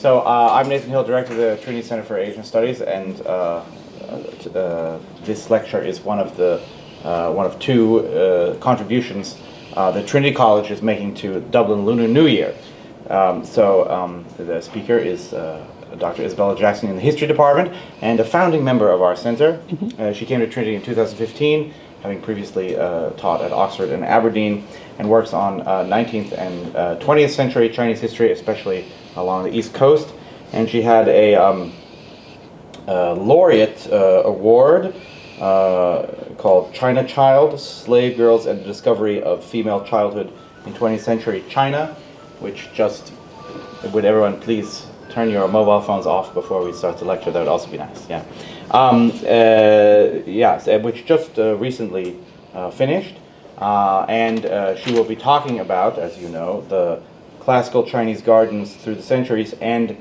So I'm Nathan Hill, Director of the Trinity Centre for Asian Studies, and this lecture is one of two contributions that Trinity College is making to Dublin Lunar New Year. The speaker is Dr. Isabella Jackson in the History Department and a founding member of our centre. She came to Trinity in 2015, having previously taught at Oxford and Aberdeen, and works on 19th and 20th century Chinese history, especially along the East Coast. And she had a laureate award called China Child, Slave Girls and the Discovery of Female Childhood in 20th Century China, which would everyone please turn your mobile phones off before we start the lecture? That would also be nice, yeah. Which just recently finished. And she will be talking about, as you know, the classical Chinese gardens through the centuries and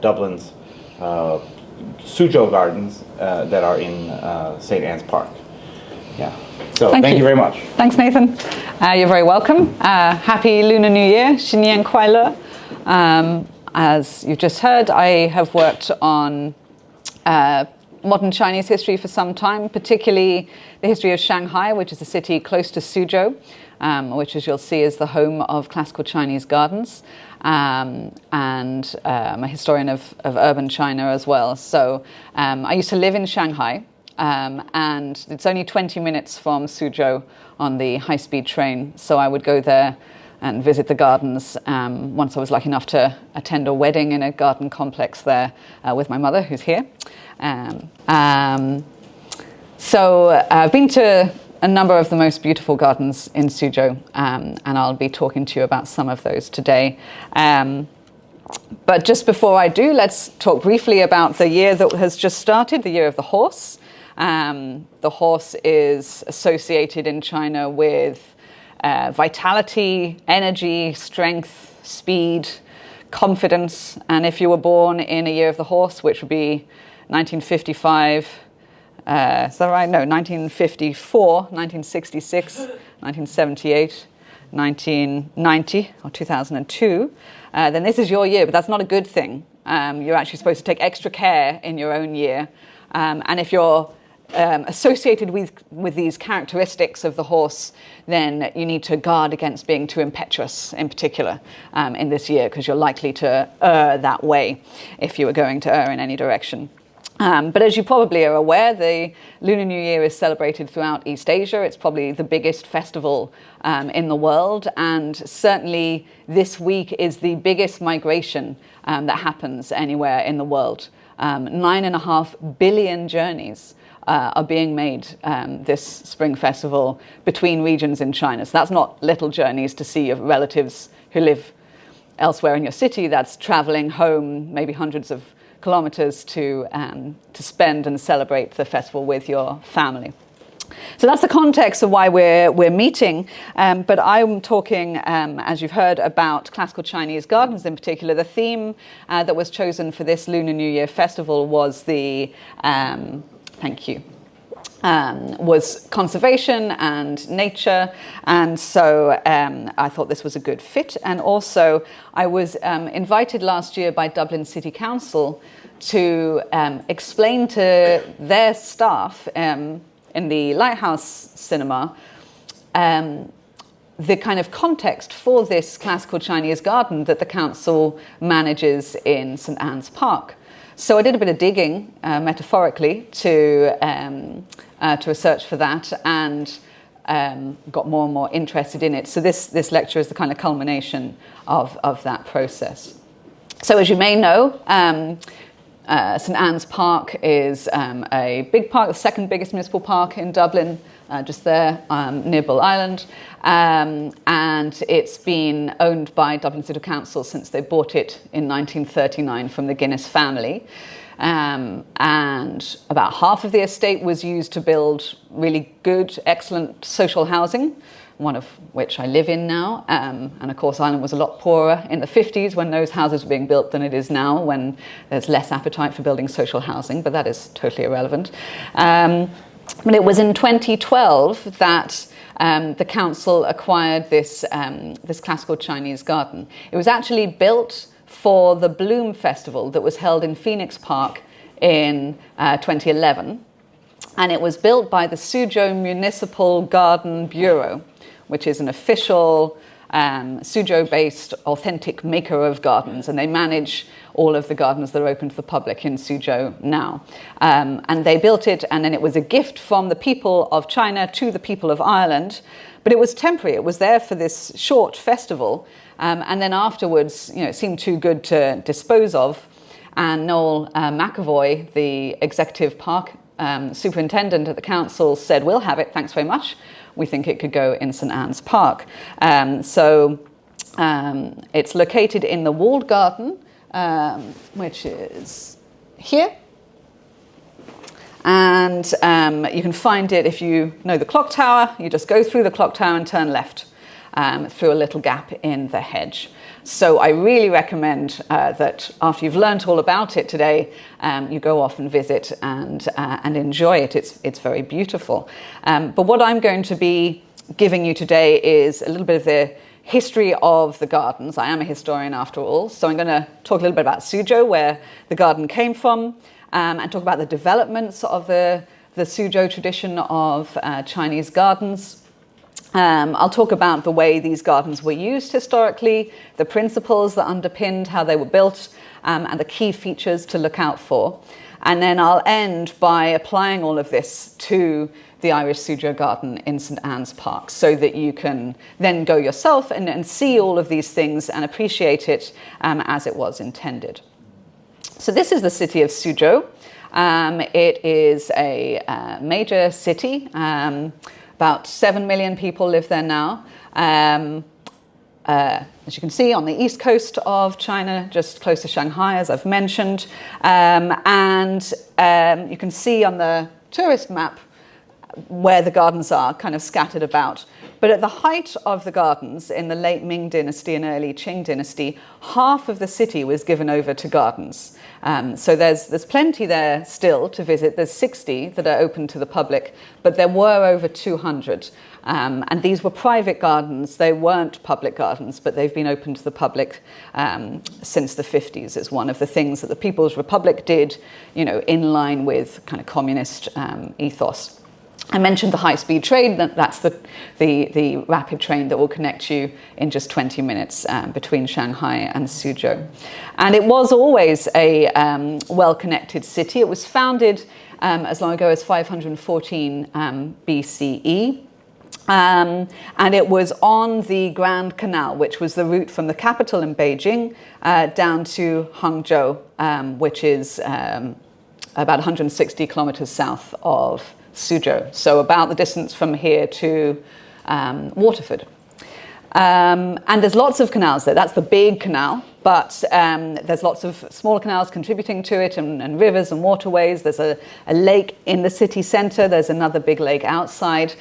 Dublin's Suzhou Gardens that are in St. Anne's Park. Yeah. So thank you very much. Thanks, Nathan. You're very welcome. Happy Lunar New Year, 新年快乐. As you've just heard, I have worked on modern Chinese history for some time, particularly the history of Shanghai, which is a city close to Suzhou, which, as you'll see, is the home of classical Chinese gardens. And I'm a historian of urban China as well. So I used to live in Shanghai, and it's only 20 minutes from Suzhou on the high-speed train. So I would go there and visit the gardens. Once I was lucky enough to attend a wedding in a garden complex there with my mother, who's here. So I've been to a number of the most beautiful gardens in Suzhou, and I'll be talking to you about some of those today. But just before I do, let's talk briefly about the year that has just started, the year of the horse. The horse is associated in China with vitality, energy, strength, speed, confidence. And if you were born in a year of the horse, which would be 1955, is that right? No, 1954, 1966, 1978, 1990, or 2002, then this is your year, but that's not a good thing. You're actually supposed to take extra care in your own year. And if you're associated with these characteristics of the horse, then you need to guard against being too impetuous in particular in this year, because you're likely to err that way if you were going to err in any direction. But as you probably are aware, the Lunar New Year is celebrated throughout East Asia. It's probably the biggest festival in the world, and certainly this week is the biggest migration that happens anywhere in the world. 9.5 billion journeys are being made this spring festival between regions in China. So that's not little journeys to see your relatives who live elsewhere in your city. That's traveling home, maybe hundreds of kilometers to spend and celebrate the festival with your family. So that's the context of why we're meeting. But I'm talking, as you've heard, about classical Chinese gardens in particular. The theme that was chosen for this Lunar New Year festival was was conservation and nature, and so I thought this was a good fit. And also I was invited last year by Dublin City Council to explain to their staff in the Lighthouse Cinema the kind of context for this classical Chinese garden that the council manages in St. Anne's Park. So I did a bit of digging, metaphorically, to research for that, and got more and more interested in it. So this lecture is the kind of culmination of that process. So as you may know, St. Anne's Park is a big park, the second biggest municipal park in Dublin, just there near Bull Island. And it's been owned by Dublin City Council since they bought it in 1939 from the Guinness family. And about half of the estate was used to build really good, excellent social housing, one of which I live in now. And of course, Ireland was a lot poorer in the 50s when those houses were being built than it is now, when there's less appetite for building social housing, but that is totally irrelevant. But it was in 2012 that the council acquired this classical Chinese garden. It was actually built for the Bloom Festival that was held in Phoenix Park in 2011. And it was built by the Suzhou Municipal Garden Bureau, which is an official Suzhou-based authentic maker of gardens, and they manage all of the gardens that are open to the public in Suzhou now. And they built it, and then it was a gift from the people of China to the people of Ireland, but it was temporary. It was there for this short festival, and then afterwards, it seemed too good to dispose of, and Noel McAvoy, the executive park superintendent at the council, said, "We'll have it, thanks very much. We think it could go in St Anne's Park." So it's located in the walled garden, which is here. And you can find it if you know the clock tower. You just go through the clock tower and turn left through a little gap in the hedge. So I really recommend that after you've learnt all about it today, you go off and visit and enjoy it. It's very beautiful. But what I'm going to be giving you today is a little bit of the history of the gardens. I am a historian after all, so I'm going to talk a little bit about Suzhou, where the garden came from, and talk about the developments of the Suzhou tradition of Chinese gardens. I'll talk about the way these gardens were used historically, the principles that underpinned how they were built, and the key features to look out for. And then I'll end by applying all of this to the Irish-Suzhou Garden in St Anne's Park, so that you can then go yourself and see all of these things and appreciate it as it was intended. So this is the city of Suzhou. It is a major city. About 7 million people live there now. As you can see, on the east coast of China, just close to Shanghai, as I've mentioned. And you can see on the tourist map where the gardens are kind of scattered about. But at the height of the gardens in the late Ming Dynasty and early Qing Dynasty, half of the city was given over to gardens. So there's plenty there still to visit. There's 60 that are open to the public, but there were over 200. And these were private gardens. They weren't public gardens, but they've been open to the public since the 50s. It's one of the things that the People's Republic did, in line with kind of communist ethos. I mentioned the high-speed train. That's the rapid train that will connect you in just 20 minutes between Shanghai and Suzhou. And it was always a well-connected city. It was founded as long ago as 514 BCE. And it was on the Grand Canal, which was the route from the capital in Beijing down to Hangzhou, which is about 160 kilometers south of Suzhou, so about the distance from here to Waterford. And there's lots of canals there. That's the big canal, but there's lots of smaller canals contributing to it, and rivers and waterways. There's a lake in the city centre. There's another big lake outside.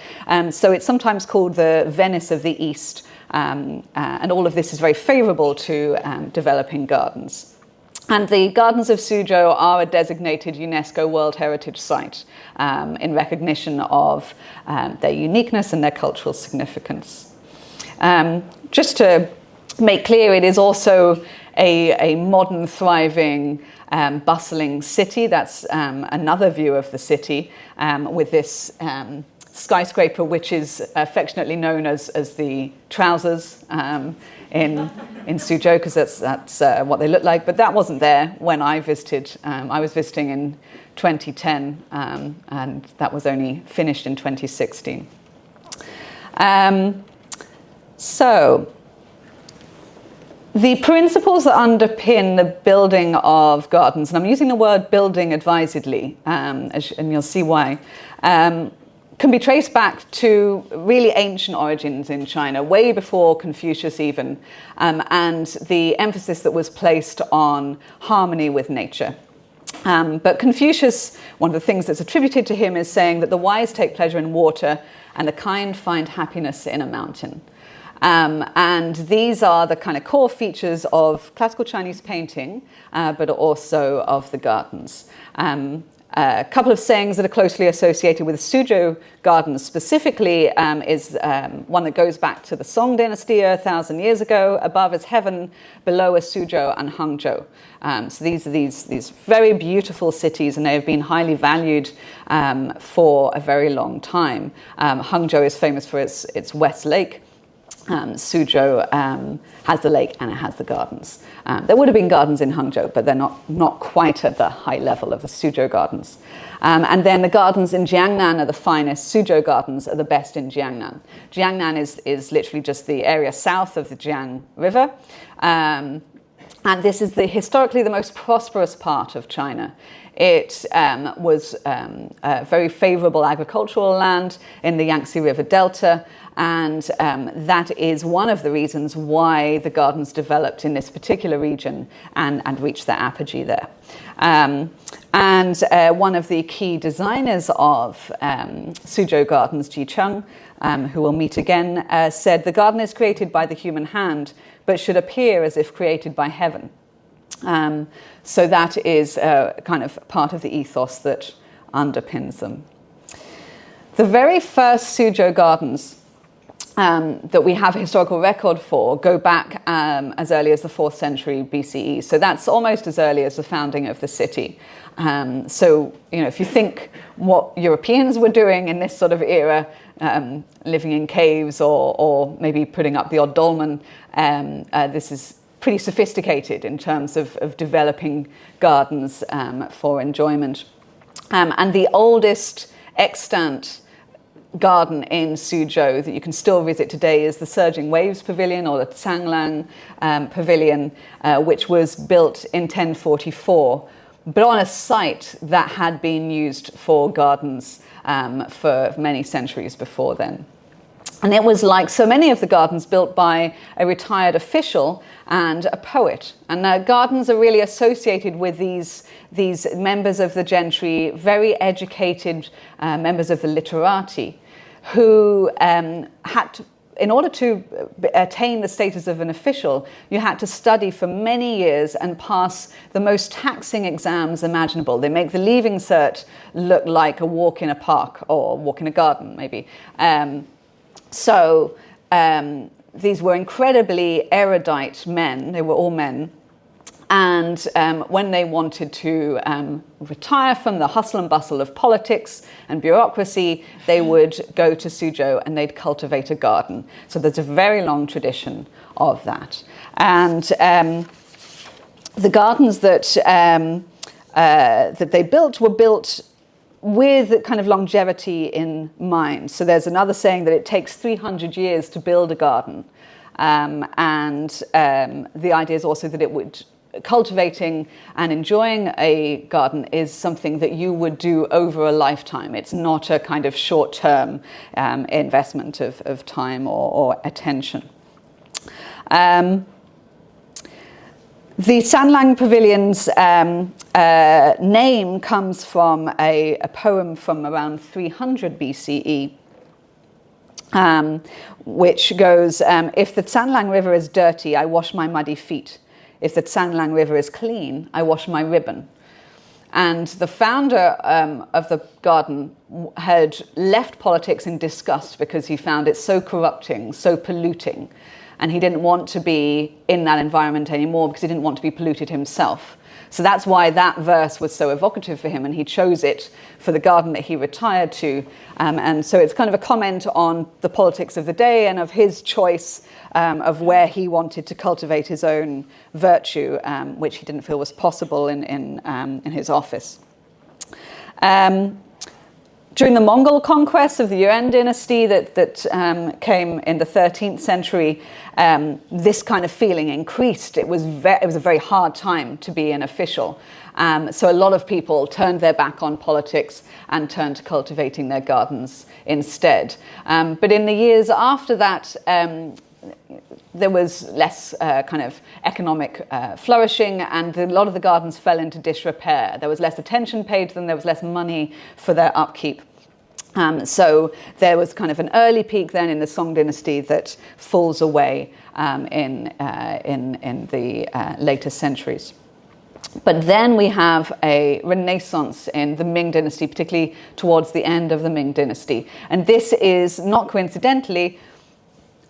So it's sometimes called the Venice of the East. And all of this is very favourable to developing gardens. And the Gardens of Suzhou are a designated UNESCO World Heritage Site in recognition of their uniqueness and their cultural significance. Just to make clear, it is also a modern, thriving, bustling city. That's another view of the city with this skyscraper, which is affectionately known as the Trousers in Suzhou, because that's what they look like. But that wasn't there when I visited. I was visiting in 2010, and that was only finished in 2016. So the principles that underpin the building of gardens, and I'm using the word building advisedly, and you'll see why, can be traced back to really ancient origins in China, way before Confucius even, and the emphasis that was placed on harmony with nature. But Confucius, one of the things that's attributed to him is saying that the wise take pleasure in water and the kind find happiness in a mountain. And these are the kind of core features of classical Chinese painting, but also of the gardens. A couple of sayings that are closely associated with Suzhou Gardens specifically is one that goes back to the Song dynasty 1,000 years ago. Above is heaven, below is Suzhou and Hangzhou. So these are these very beautiful cities, and they have been highly valued for a very long time. Hangzhou is famous for its West Lake. Suzhou has the lake and it has the gardens. There would have been gardens in Hangzhou, but they're not quite at the high level of the Suzhou Gardens. And then the gardens in Jiangnan are the finest. Suzhou Gardens are the best in Jiangnan. Jiangnan is literally just the area south of the Jiang River. And this is historically the most prosperous part of China. It was a very favorable agricultural land in the Yangtze River Delta, and that is one of the reasons why the gardens developed in this particular region and reached their apogee there. And one of the key designers of Suzhou Gardens, Ji Cheng, who we'll meet again, said, "The garden is created by the human hand, but should appear as if created by heaven." So that is kind of part of the ethos that underpins them. The very first Suzhou Gardens that we have a historical record for go back as early as the 4th century BCE. So that's almost as early as the founding of the city. So, if you think what Europeans were doing in this sort of era, living in caves or maybe putting up the odd dolmen, this is pretty sophisticated in terms of developing gardens for enjoyment. And the oldest extant garden in Suzhou that you can still visit today is the Surging Waves Pavilion, or the Zhanglang Pavilion, which was built in 1044, but on a site that had been used for gardens for many centuries before then. And it was like so many of the gardens built by a retired official and a poet. And the gardens are really associated with these members of the gentry, very educated members of the literati, who had to, in order to attain the status of an official, you had to study for many years and pass the most taxing exams imaginable. They make the leaving cert look like a walk in a park or walk in a garden, maybe. So these were incredibly erudite men. They were all men. And when they wanted to retire from the hustle and bustle of politics and bureaucracy, they would go to Suzhou and they'd cultivate a garden. So there's a very long tradition of that. And the gardens that they built were built with kind of longevity in mind. So there's another saying that it takes 300 years to build a garden. And the idea is also that cultivating and enjoying a garden is something that you would do over a lifetime. It's not a kind of short-term investment of time or attention. The Zhanglang Pavilion's name comes from a poem from around 300 BCE, which goes, "If the Zhanglang River is dirty, I wash my muddy feet. If the Zhanglang River is clean, I wash my ribbon." And the founder of the garden had left politics in disgust because he found it so corrupting, so polluting. And he didn't want to be in that environment anymore because he didn't want to be polluted himself. So that's why that verse was so evocative for him, and he chose it for the garden that he retired to. And so it's kind of a comment on the politics of the day and of his choice of where he wanted to cultivate his own virtue, which he didn't feel was possible in his office. During the Mongol conquest of the Yuan dynasty that came in the 13th century, this kind of feeling increased. It was a very hard time to be an official. So a lot of people turned their back on politics and turned to cultivating their gardens instead. But in the years after that, there was less kind of economic flourishing, and a lot of the gardens fell into disrepair. There was less attention paid to them, there was less money for their upkeep. So there was kind of an early peak then in the Song dynasty that falls away in the later centuries. But then we have a renaissance in the Ming dynasty, particularly towards the end of the Ming dynasty. And this is, not coincidentally,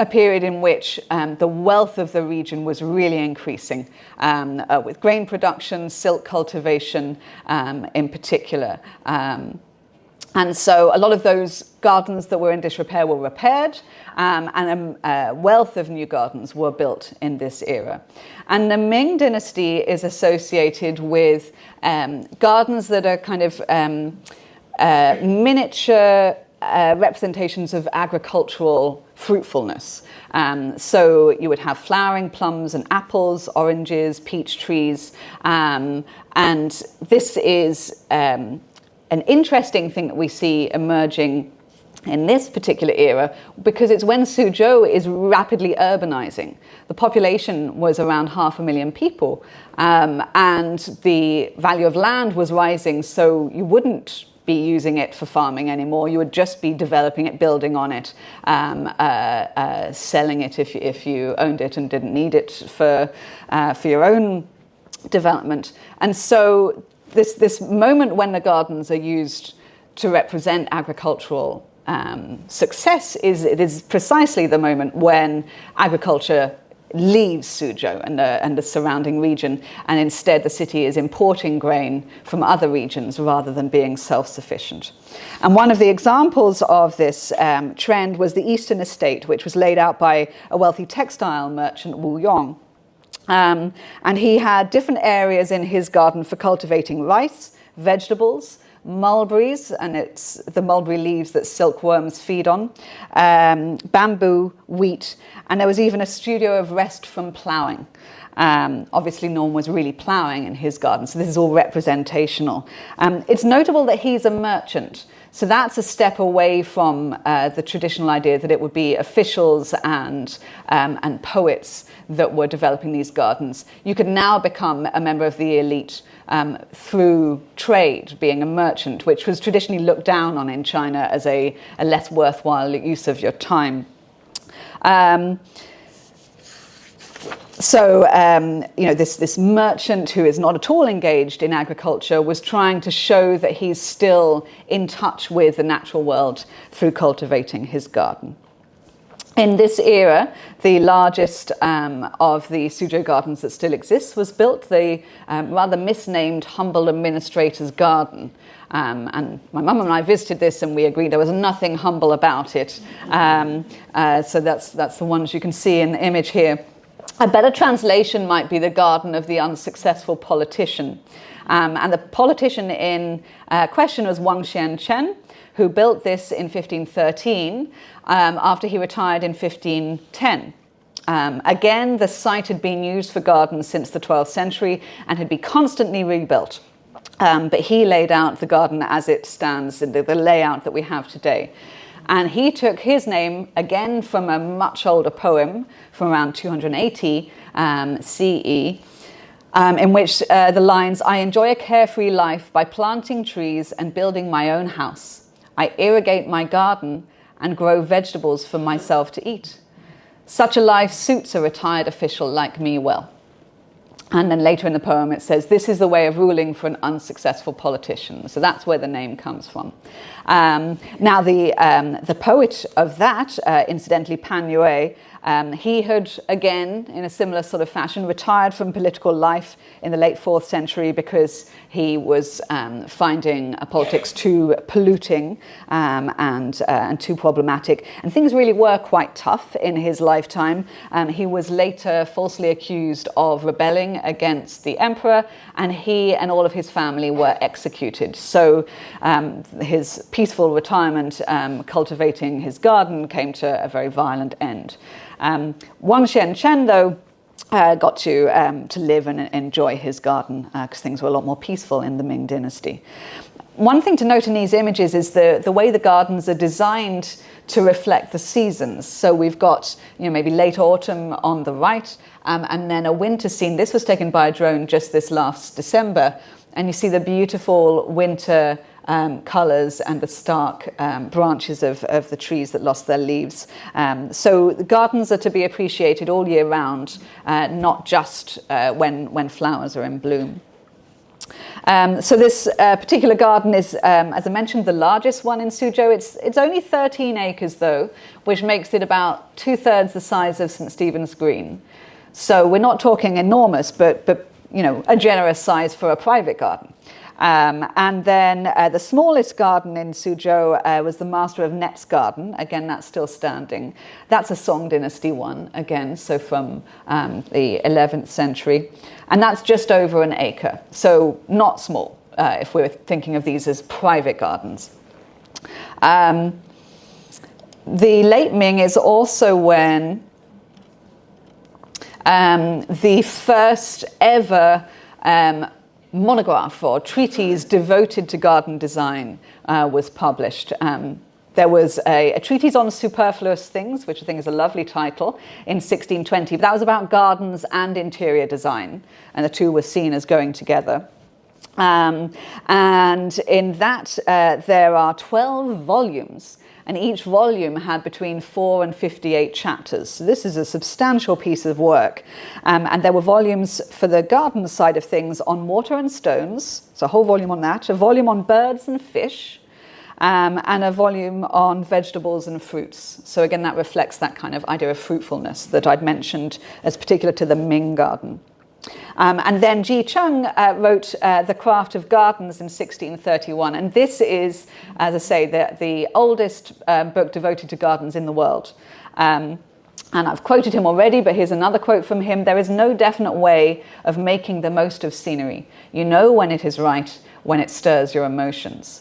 a period in which the wealth of the region was really increasing, with grain production, silk cultivation in particular. And so a lot of those gardens that were in disrepair were repaired, and a wealth of new gardens were built in this era. And the Ming dynasty is associated with gardens that are kind of miniature representations of agricultural fruitfulness. So you would have flowering plums and apples, oranges, peach trees, and this is an interesting thing that we see emerging in this particular era, because it's when Suzhou is rapidly urbanizing. The population was around 500,000 people, and the value of land was rising, so you wouldn't be using it for farming anymore. You would just be developing it, building on it, selling it if you owned it and didn't need it for your own development. And so this moment when the gardens are used to represent agricultural success is precisely the moment when agriculture leaves Suzhou and the surrounding region, and instead the city is importing grain from other regions rather than being self-sufficient. And one of the examples of this trend was the Eastern Estate, which was laid out by a wealthy textile merchant, Wu Yong. And he had different areas in his garden for cultivating rice, vegetables, mulberries, and it's the mulberry leaves that silkworms feed on, bamboo, wheat, and there was even a studio of rest from ploughing. Obviously, no one was really ploughing in his garden, so this is all representational. It's notable that he's a merchant, so that's a step away from the traditional idea that it would be officials and poets that were developing these gardens. You could now become a member of the elite through trade, being a merchant, which was traditionally looked down on in China as a less worthwhile use of your time. So, this merchant who is not at all engaged in agriculture was trying to show that he's still in touch with the natural world through cultivating his garden. In this era, the largest of the Suzhou gardens that still exists was built, the rather misnamed Humble Administrator's Garden. And my mum and I visited this and we agreed there was nothing humble about it. So that's the ones you can see in the image here. A better translation might be the garden of the unsuccessful politician. And the politician in question was Wang Xianchen, who built this in 1513 after he retired in 1510. Again, the site had been used for gardens since the 12th century and had been constantly rebuilt. But he laid out the garden as it stands, the layout that we have today. And he took his name again from a much older poem from around 280 CE, in which the lines, "I enjoy a carefree life by planting trees and building my own house. I irrigate my garden and grow vegetables for myself to eat. Such a life suits a retired official like me well." And then later in the poem it says, "This is the way of ruling for an unsuccessful politician." So that's where the name comes from. Now the poet of that, incidentally, Pan Yue, he had, again, in a similar sort of fashion, retired from political life in the late 4th century because he was finding politics too polluting and too problematic. And things really were quite tough in his lifetime. He was later falsely accused of rebelling against the emperor, and he and all of his family were executed. So his peaceful retirement, cultivating his garden, came to a very violent end. Wang Xianchen, though, got to live and enjoy his garden because things were a lot more peaceful in the Ming dynasty. One thing to note in these images is the way the gardens are designed to reflect the seasons. So we've got maybe late autumn on the right, and then a winter scene. This was taken by a drone just this last December, and you see the beautiful winter colours and the stark branches of the trees that lost their leaves. So the gardens are to be appreciated all year round, not just when flowers are in bloom. So this particular garden is, as I mentioned, the largest one in Suzhou. It's only 13 acres though, which makes it about 2/3 the size of St. Stephen's Green. So we're not talking enormous, but you know, a generous size for a private garden. And then the smallest garden in Suzhou was the Master of Net's garden. Again, that's still standing. That's a Song Dynasty one, again, so from the 11th century. And that's just over an acre, so not small if we're thinking of these as private gardens. The late Ming is also when the first ever monograph or treatise devoted to garden design was published. There was a treatise on superfluous things, which I think is a lovely title, in 1620. But that was about gardens and interior design, and the two were seen as going together. And in that, there are 12 volumes, and each volume had between 4 and 58 chapters. So this is a substantial piece of work. And there were volumes for the garden side of things on water and stones, so a whole volume on that, a volume on birds and fish, and a volume on vegetables and fruits. So again, that reflects that kind of idea of fruitfulness that I'd mentioned as particular to the Ming garden. And then Ji Chung wrote The Craft of Gardens in 1631. And this is, as I say, the oldest book devoted to gardens in the world. And I've quoted him already, but here's another quote from him. "There is no definite way of making the most of scenery. You know when it is right, when it stirs your emotions."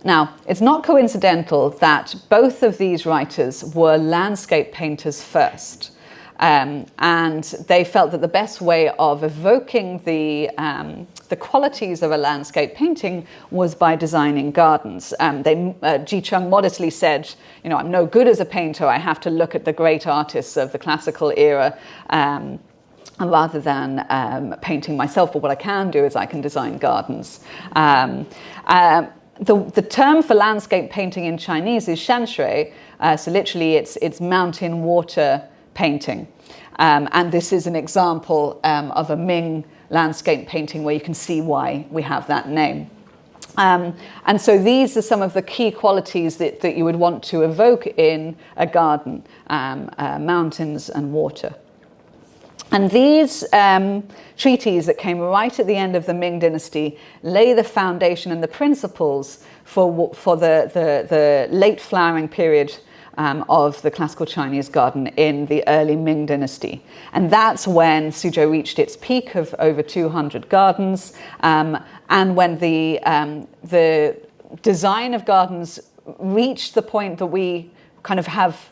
Now, it's not coincidental that both of these writers were landscape painters first. And they felt that the best way of evoking the qualities of a landscape painting was by designing gardens. Ji Chung modestly said, you know, "I'm no good as a painter. I have to look at the great artists of the classical era rather than painting myself. But what I can do is I can design gardens." The term for landscape painting in Chinese is shanshui. So literally it's mountain water painting. And this is an example of a Ming landscape painting where you can see why we have that name. And so these are some of the key qualities that you would want to evoke in a garden, mountains and water. And these treaties that came right at the end of the Ming dynasty lay the foundation and the principles for the late flowering period of the classical Chinese garden in the early Ming dynasty. And that's when Suzhou reached its peak of over 200 gardens, and when the design of gardens reached the point that we kind of have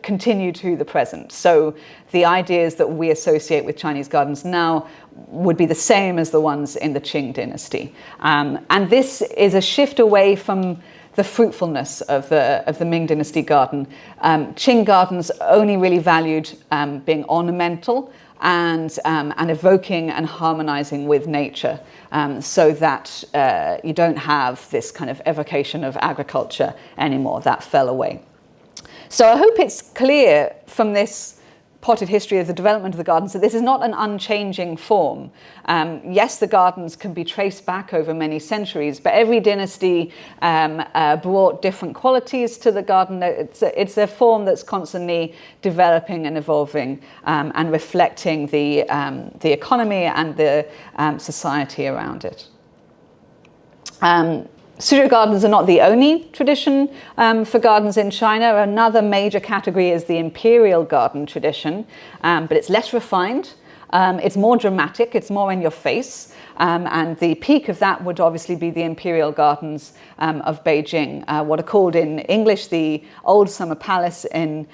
continue to the present. So the ideas that we associate with Chinese gardens now would be the same as the ones in the Qing dynasty. And this is a shift away from the fruitfulness of the Ming dynasty garden. Qing gardens only really valued being ornamental and evoking and harmonizing with nature, so that you don't have this kind of evocation of agriculture anymore. That fell away. So I hope it's clear from this potted history of the development of the gardens that this is not an unchanging form. Yes, the gardens can be traced back over many centuries, but every dynasty brought different qualities to the garden. It's a form that's constantly developing and evolving, and reflecting the economy and the society around it. Suzhou gardens are not the only tradition for gardens in China. Another major category is the imperial garden tradition, but it's less refined, it's more dramatic, it's more in your face, and the peak of that would obviously be the imperial gardens of Beijing, what are called in English the Old Summer Palace, in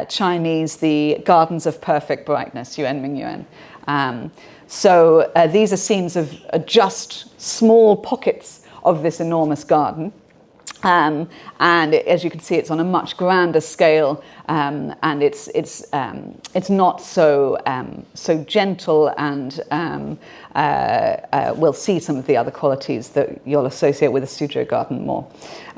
Chinese the Gardens of Perfect Brightness, Yuan Ming Yuan. So these are scenes of just small pockets of this enormous garden, and as you can see, it's on a much grander scale, and it's not so gentle, and we'll see some of the other qualities that you'll associate with a Suzhou garden more.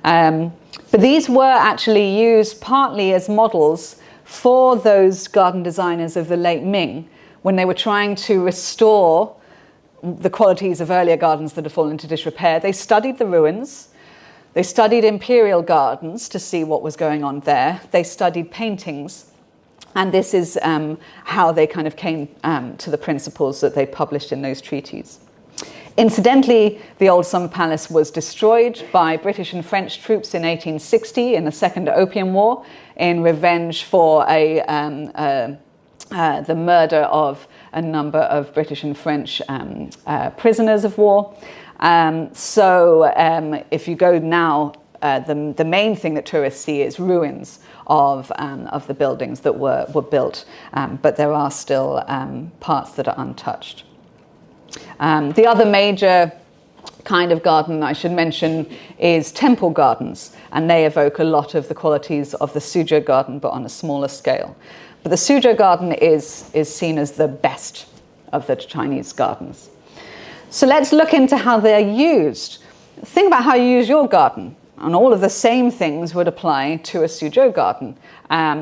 But these were actually used partly as models for those garden designers of the late Ming when they were trying to restore the qualities of earlier gardens that had fallen into disrepair. They studied the ruins. They studied imperial gardens to see what was going on there. They studied paintings. And this is how they kind of came to the principles that they published in those treaties. Incidentally, the old summer palace was destroyed by British and French troops in 1860 in the Second Opium War in revenge for the murder of a number of British and French prisoners of war. If you go now, the main thing that tourists see is ruins of the buildings that were built, but there are still parts that are untouched. The other major kind of garden I should mention is temple gardens, and they evoke a lot of the qualities of the Suzhou Garden, but on a smaller scale. But the Suzhou Garden is seen as the best of the Chinese gardens. So let's look into how they're used. Think about how you use your garden. And all of the same things would apply to a Suzhou garden.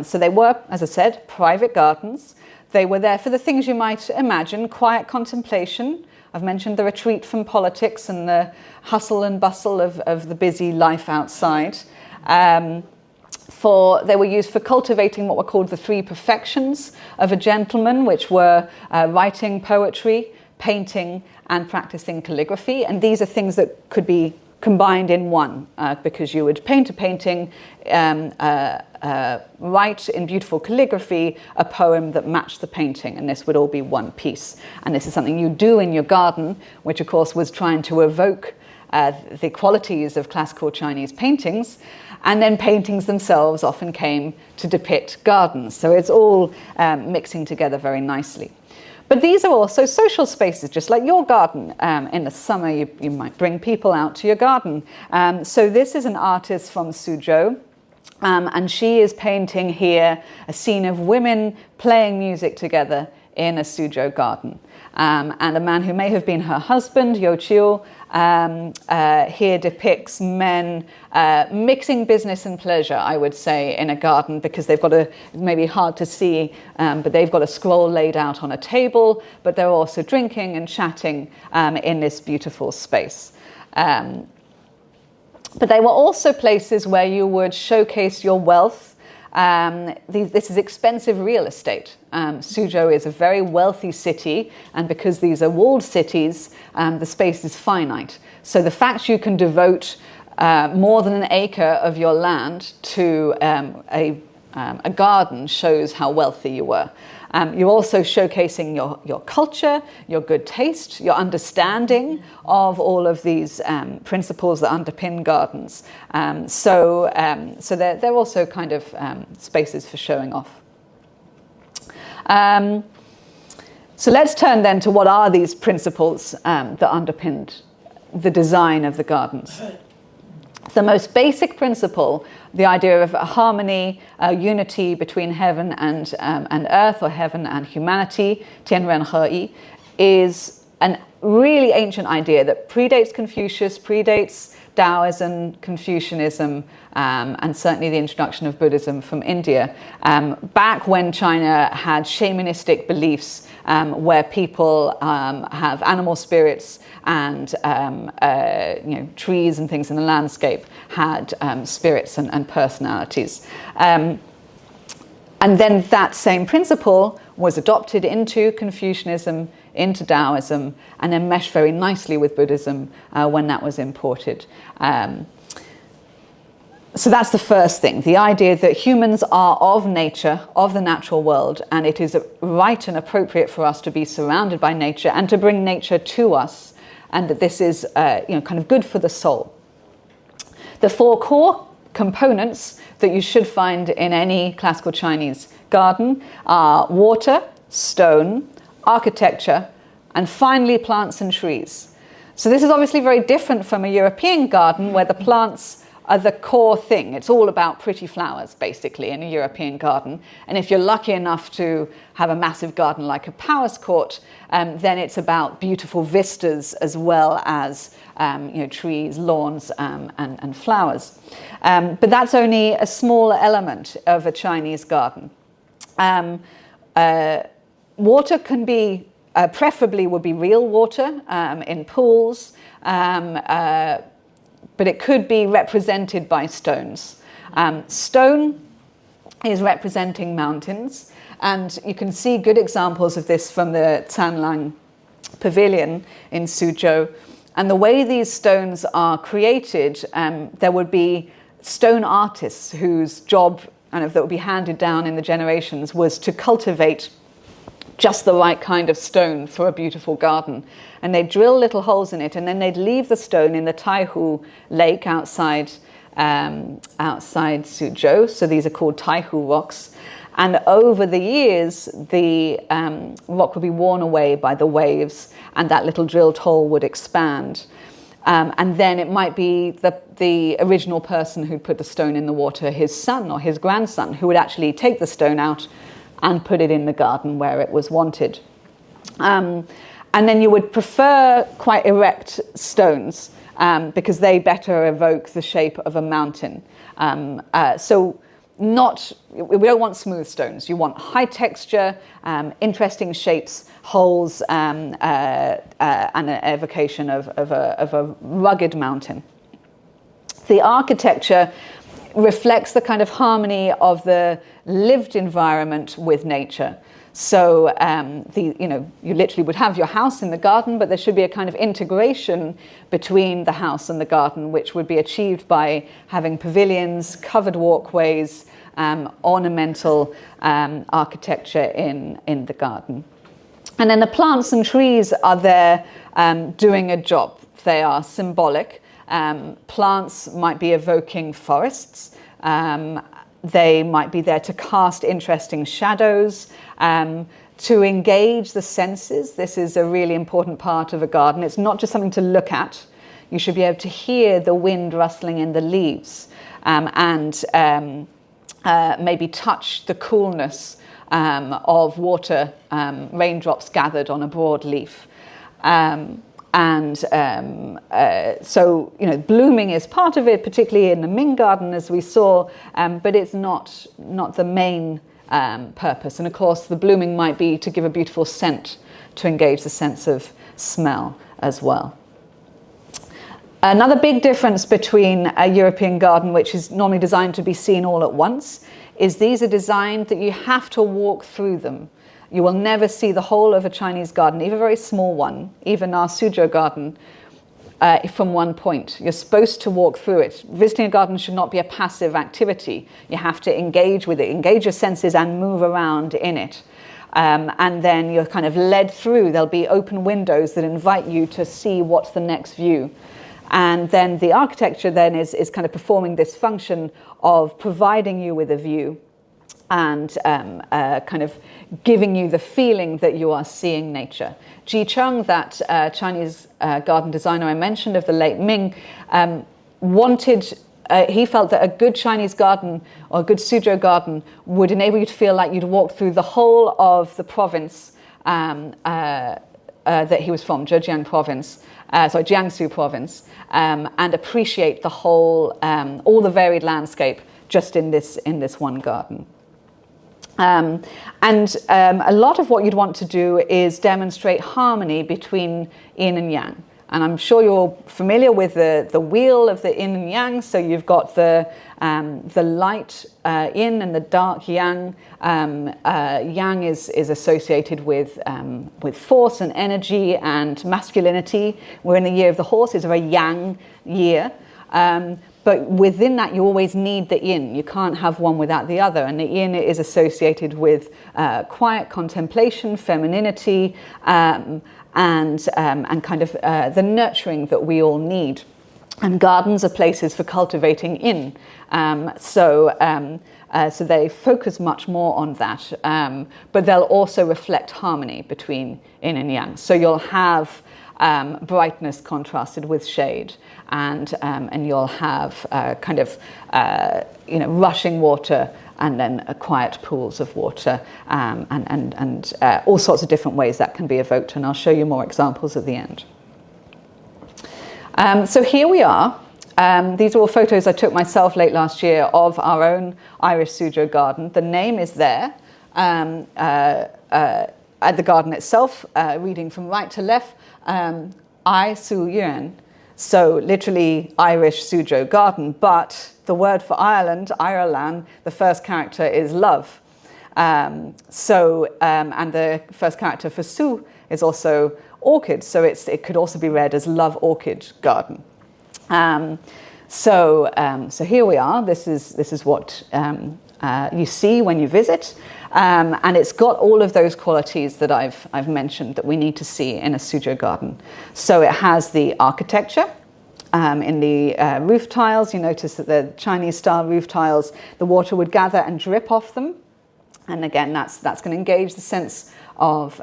So they were, as I said, private gardens. They were there for the things you might imagine: quiet contemplation. I've mentioned the retreat from politics and the hustle and bustle of the busy life outside. They were used for cultivating what were called the three perfections of a gentleman, which were writing poetry, painting, and practicing calligraphy. And these are things that could be combined in one, because you would paint a painting, write in beautiful calligraphy a poem that matched the painting, and this would all be one piece. And this is something you do in your garden, which of course was trying to evoke the qualities of classical Chinese paintings, and then paintings themselves often came to depict gardens. So it's all mixing together very nicely. But these are also social spaces, just like your garden. In the summer, you might bring people out to your garden. So this is an artist from Suzhou, and she is painting here a scene of women playing music together in a Suzhou garden. And a man who may have been her husband, Yo Chiu, here depicts men mixing business and pleasure, I would say, in a garden, because they've got maybe hard to see, but they've got a scroll laid out on a table, but they're also drinking and chatting in this beautiful space. But they were also places where you would showcase your wealth. This is expensive real estate. Suzhou is a very wealthy city, and because these are walled cities, the space is finite. So the fact you can devote more than an acre of your land to a garden shows how wealthy you were. You're also showcasing your culture, your good taste, your understanding of all of these principles that underpin gardens. So they're also kind of spaces for showing off. So let's turn then to what are these principles that underpinned the design of the gardens. The most basic principle, the idea of a harmony, unity between heaven and earth, or heaven and humanity, Tianren Heyi, is a really ancient idea that predates Confucius, predates Taoism, Confucianism, and certainly the introduction of Buddhism from India. Back when China had shamanistic beliefs, where people have animal spirits, and trees and things in the landscape had spirits and personalities. And then that same principle was adopted into Confucianism, into Taoism, and then meshed very nicely with Buddhism when that was imported. So that's the first thing, the idea that humans are of nature, of the natural world, and it is right and appropriate for us to be surrounded by nature and to bring nature to us, and that this is kind of good for the soul. The four core components that you should find in any classical Chinese garden are water, stone, architecture, and finally plants and trees. So this is obviously very different from a European garden where the plants are the core thing. It's all about pretty flowers, basically, in a European garden. And if you're lucky enough to have a massive garden like a palace court, then it's about beautiful vistas as well as trees, lawns, and flowers. But that's only a small element of a Chinese garden. Water can be preferably would be real water in pools, but it could be represented by stones. Stone is representing mountains, and you can see good examples of this from the Tanlang Pavilion in Suzhou. And the way these stones are created, there would be stone artists whose job, that would be handed down in the generations, was to cultivate just the right kind of stone for a beautiful garden. And they'd drill little holes in it, and then they'd leave the stone in the Taihu lake outside Suzhou. So these are called Taihu rocks. And over the years, the rock would be worn away by the waves, and that little drilled hole would expand. And then it might be the original person who'd put the stone in the water, his son or his grandson, who would actually take the stone out and put it in the garden where it was wanted. And then you would prefer quite erect stones because they better evoke the shape of a mountain. We don't want smooth stones. You want high texture, interesting shapes, holes, and an evocation of a rugged mountain. The architecture reflects the kind of harmony of the lived environment with nature. So you literally would have your house in the garden, but there should be a kind of integration between the house and the garden, which would be achieved by having pavilions, covered walkways, ornamental architecture in the garden. And then the plants and trees are there doing a job. They are symbolic. Plants might be evoking forests. They might be there to cast interesting shadows, to engage the senses. This is a really important part of a garden. It's not just something to look at. You should be able to hear the wind rustling in the leaves and maybe touch the coolness of water, raindrops gathered on a broad leaf. So blooming is part of it, particularly in the Ming Garden, as we saw, but it's not the main purpose. And of course, the blooming might be to give a beautiful scent, to engage the sense of smell as well. Another big difference between a European garden, which is normally designed to be seen all at once, is these are designed that you have to walk through them. You will never see the whole of a Chinese garden, even a very small one, even our Suzhou Garden, from one point. You're supposed to walk through it. Visiting a garden should not be a passive activity. You have to engage with it, engage your senses and move around in it. And then you're kind of led through. There'll be open windows that invite you to see what's the next view. And then the architecture then is kind of performing this function of providing you with a view and kind of giving you the feeling that you are seeing nature. Ji Cheng, that Chinese garden designer I mentioned of the late Ming, he felt that a good Chinese garden or a good Suzhou garden would enable you to feel like you'd walk through the whole of the province that he was from, Zhejiang province, Jiangsu province, and appreciate the whole, all the varied landscape just in this one garden. A lot of what you'd want to do is demonstrate harmony between yin and yang. And I'm sure you're familiar with the wheel of the yin and yang. So you've got the light yin and the dark yang. Yang is associated with force and energy and masculinity. We're in the year of the horse. It's a very yang year. But within that, you always need the yin. You can't have one without the other. And the yin is associated with quiet contemplation, femininity, and kind of the nurturing that we all need. And gardens are places for cultivating yin. So they focus much more on that. But they'll also reflect harmony between yin and yang. So you'll have brightness contrasted with shade, and you'll have kind of rushing water, and then quiet pools of water, and all sorts of different ways that can be evoked. And I'll show you more examples at the end. So here we are. These are all photos I took myself late last year of our own Irish-Suzhou Garden. The name is there. at the garden itself, reading from right to left, Irish-Suzhou, so literally Irish-Suzhou Garden, but the word for Ireland, Ireland, the first character is love. And the first character for Su is also orchid, so it could also be read as Love Orchid Garden. So here we are. This is what you see when you visit, and it's got all of those qualities that I've mentioned that we need to see in a Suzhou garden. So it has the architecture. In the roof tiles, you notice that the Chinese-style roof tiles, the water would gather and drip off them. And again, that's going to engage the sense of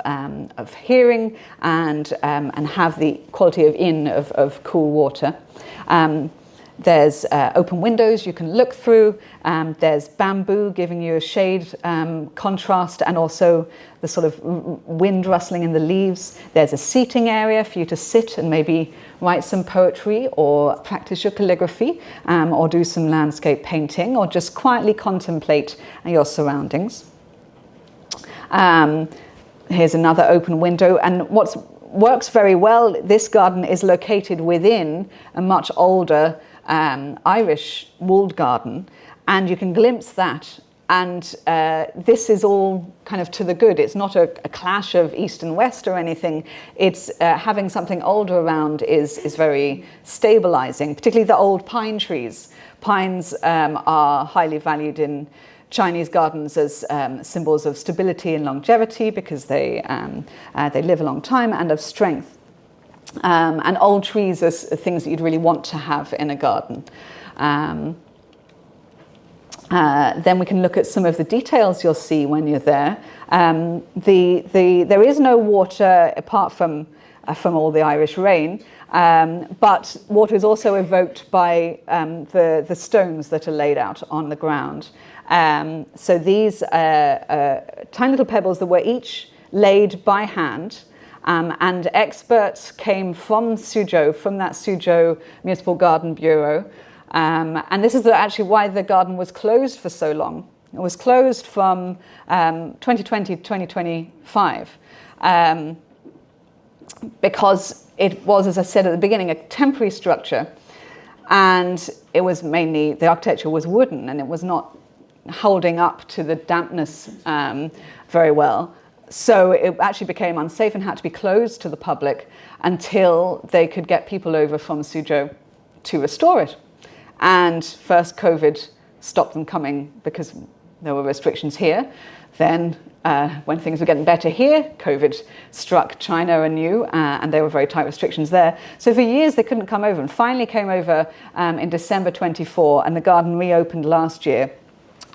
hearing and have the quality of cool water. There's open windows you can look through. There's bamboo giving you a shade contrast and also the sort of wind rustling in the leaves. There's a seating area for you to sit and maybe write some poetry or practice your calligraphy or do some landscape painting or just quietly contemplate your surroundings. Here's another open window, and what works very well, this garden is located within a much older Irish walled garden, and you can glimpse that, and this is all kind of to the good. It's not a clash of east and west or anything. It's having something older around is very stabilizing, particularly the old pine trees. Pines are highly valued in Chinese gardens as symbols of stability and longevity because they live a long time, and of strength. And old trees are things that you'd really want to have in a garden. Then we can look at some of the details you'll see when you're there. There is no water apart from all the Irish rain, but water is also evoked by the stones that are laid out on the ground. So these tiny little pebbles that were each laid by hand, and experts came from Suzhou, from that Suzhou Municipal Garden Bureau. And this is actually why the garden was closed for so long. It was closed from 2020 to 2025 because it was, as I said at the beginning, a temporary structure, and it was mainly, the architecture was wooden and it was not holding up to the dampness very well. So it actually became unsafe and had to be closed to the public until they could get people over from Suzhou to restore it. And first COVID stopped them coming because there were restrictions here. Then when things were getting better here, COVID struck China anew, and there were very tight restrictions there. So for years they couldn't come over, and finally came over in December 24, and the garden reopened last year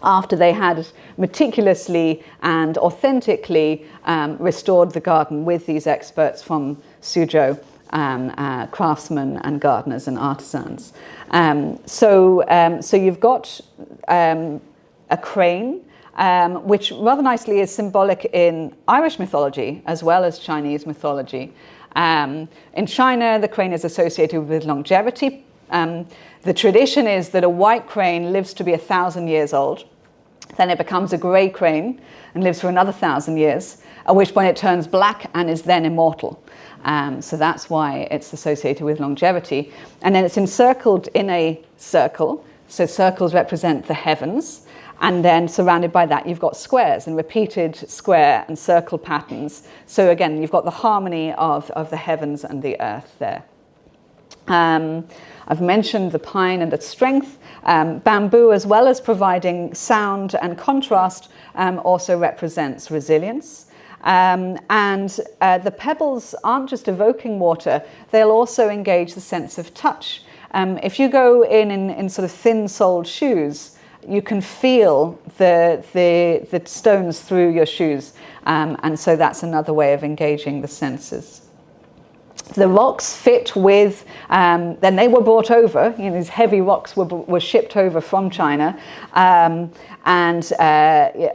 after they had meticulously and authentically restored the garden with these experts from Suzhou, craftsmen and gardeners and artisans. So you've got a crane, which rather nicely is symbolic in Irish mythology as well as Chinese mythology. In China, the crane is associated with longevity. The tradition is that a white crane lives to be 1,000 years old. Then it becomes a grey crane and lives for another 1,000 years, at which point it turns black and is then immortal. So that's why it's associated with longevity. And then it's encircled in a circle. So circles represent the heavens. And then surrounded by that, you've got squares and repeated square and circle patterns. So again, you've got the harmony of the heavens and the earth there. I've mentioned the pine and its strength. Bamboo, as well as providing sound and contrast, also represents resilience. And the pebbles aren't just evoking water, they'll also engage the sense of touch. If you go in sort of thin-soled shoes, you can feel the stones through your shoes. And so that's another way of engaging the senses. The rocks fit with, then they were brought over, these heavy rocks were shipped over from China.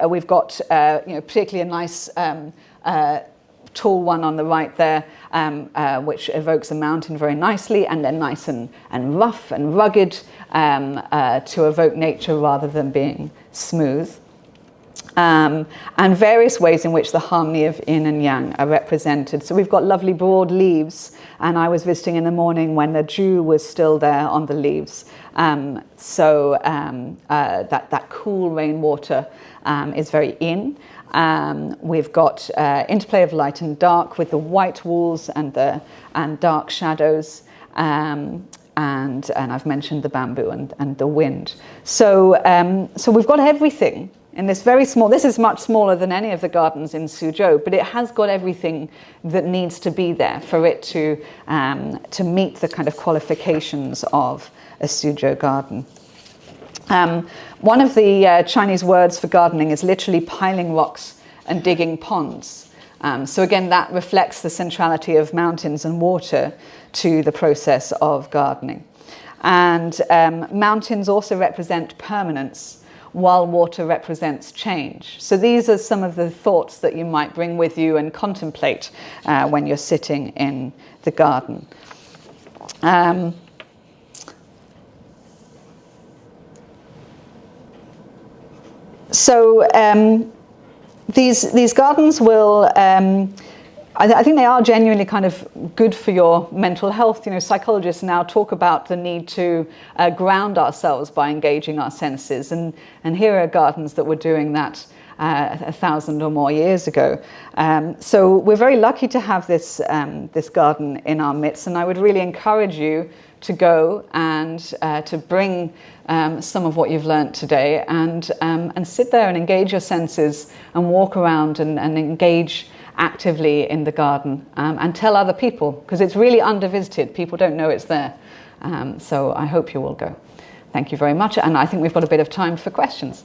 We've got, particularly a nice tall one on the right there, which evokes a mountain very nicely, and then nice and rough and rugged to evoke nature rather than being smooth. and various ways in which the harmony of yin and yang are represented. So we've got lovely broad leaves, and I was visiting in the morning when the dew was still there on the leaves. That cool rainwater is very yin. We've got interplay of light and dark with the white walls and dark shadows. And I've mentioned the bamboo and the wind. So we've got everything in this very small. This is much smaller than any of the gardens in Suzhou, but it has got everything that needs to be there for it to meet the kind of qualifications of a Suzhou garden. One of the Chinese words for gardening is literally piling rocks and digging ponds. So again, that reflects the centrality of mountains and water to the process of gardening. And mountains also represent permanence, while water represents change. So these are some of the thoughts that you might bring with you and contemplate when you're sitting in the garden. These gardens will, I think they are genuinely kind of good for your mental health. You know, psychologists now talk about the need to ground ourselves by engaging our senses, and here are gardens that were doing that 1,000 or more years ago. So we're very lucky to have this garden in our midst, and I would really encourage you to go and to bring some of what you've learnt today and sit there and engage your senses and walk around and engage actively in the garden and tell other people, because it's really undervisited. People don't know it's there. So I hope you will go. Thank you very much, and I think we've got a bit of time for questions.